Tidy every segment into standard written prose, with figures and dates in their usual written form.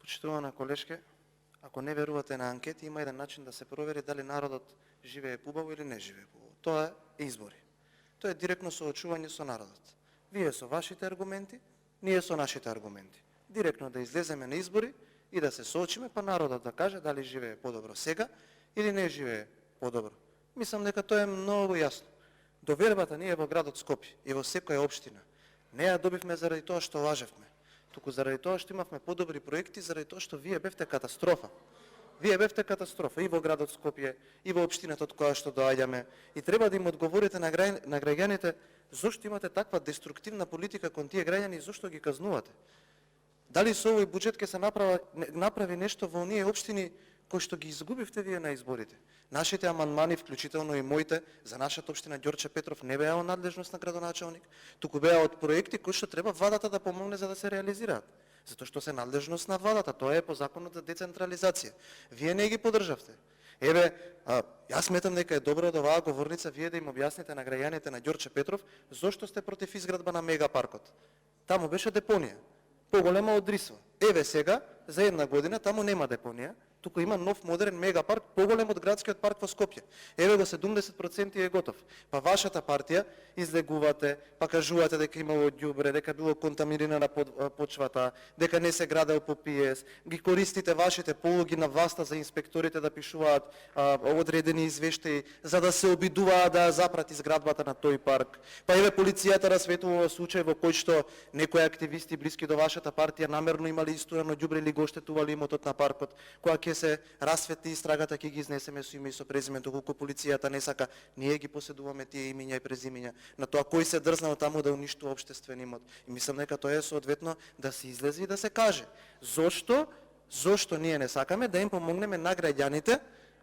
Почитувана колешке, ако не верувате на анкети, има еден начин да се провери дали народот живее побаво или не живее побаво. Тоа е избори. Тоа е директно соочување со народот. Вие со вашите аргументи, ние со нашите аргументи. Директно да излеземе на избори и да се соочиме, па народот да каже дали живее подобро сега или не живее подобро. Мислам дека тоа е многу јасно. Довербата ние во градот Скопје и во секоја општина не ја добивме заради тоа што лажевме, туку заради тоа што имавме подобри проекти, заради тоа што вие бевте катастрофа. Вие бевте катастрофа и во градот Скопје, и во општината од која што доаѓаме, и треба да им одговорите на граѓаните зошто имате таква деструктивна политика кон тие граѓани и зошто ги казнувате. Дали со овој буџет ќе се направи нешто во оние општини кои што ги изгубивте вие на изборите? Нашите амандмани, вклучително и моите, за нашата општина Ѓорче Петров не беа од надлежност на градоначалник, туку беа од проекти кои што треба владата да помогне за да се реализираат. Затоа што се надлежност на владата, тоа е по законот за децентрализација. Вие не ги поддржавте. Еве, јас сметам дека е добро од оваа говорница вие да им објасните на граѓаните на Ѓорче Петров зошто сте против изградба на мегапаркот. Таму беше депонија, поголема од Рисва. Еве сега, за една година, таму нема депонија, туку има нов модерен мегапарк, поголем од градскиот парк во Скопје. Еве го 70% е готов. Па вашата партија излегувате, па кажувате дека имало ѓубре, дека било контаминирана почвата, дека не се градел по ПИЕС, ги користите вашите полуги на власта за инспекторите да пишуваат одредени извештаи, за да се обидуваат да запрати зградбата на тој парк. Па еве полицијата расветува случај во кој што некои активисти блиски до вашата партија намерно имали истурено ѓубре или го оштетували имотот на паркот, која ќе се расветли истрагата, ќе ги изнесеме со име и со презиме, доколку полицијата не сака, ние ги поседуваме тие имиња и презимиња на тоа кој се дрзнал таму да уништува општествен имот. И мислам дека тоа е соодветно да се излезе и да се каже зошто ние не сакаме да им помогнеме на граѓаните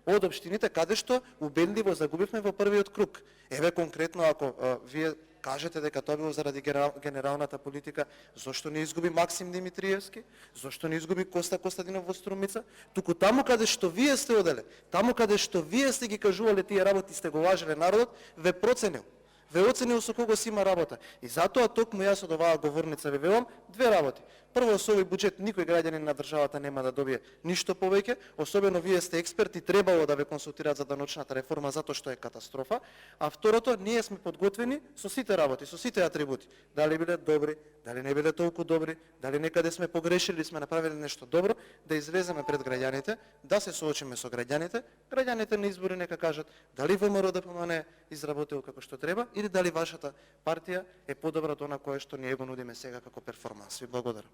од општините каде што убедливо загубивме во првиот круг. Еве конкретно ако вие кажете дека тоа било заради генералната политика, зошто не изгуби Максим Димитриевски, зошто не изгуби Коста Костадинов во Струмица, туку таму каде што вие сте оделе, таму каде што вие сте ги кажувале тие работи, сте го лажеле народот, ве проценил. Ве оценил со кого си има работа. И затоа токму јас од оваа говорница ве велам две работи. Прво, со овој буџет никој граѓанин на државата нема да добие ништо повеќе, особено вие сте експерти, требало да ве консултираат за даночната реформа затоа што е катастрофа, а второто, ние сме подготвени со сите работи, со сите атрибути. Дали биле добри, дали не биле толку добри, дали некаде сме погрешили, сме направили нешто добро, да излеземе пред граѓаните, да се соочиме со граѓаните, граѓаните на избори нека кажат дали ВМРО ДПМН е изработил како што треба или дали вашата партија е подобра од она кое што ние го нудиме сега како перформанс. Ви благодарам.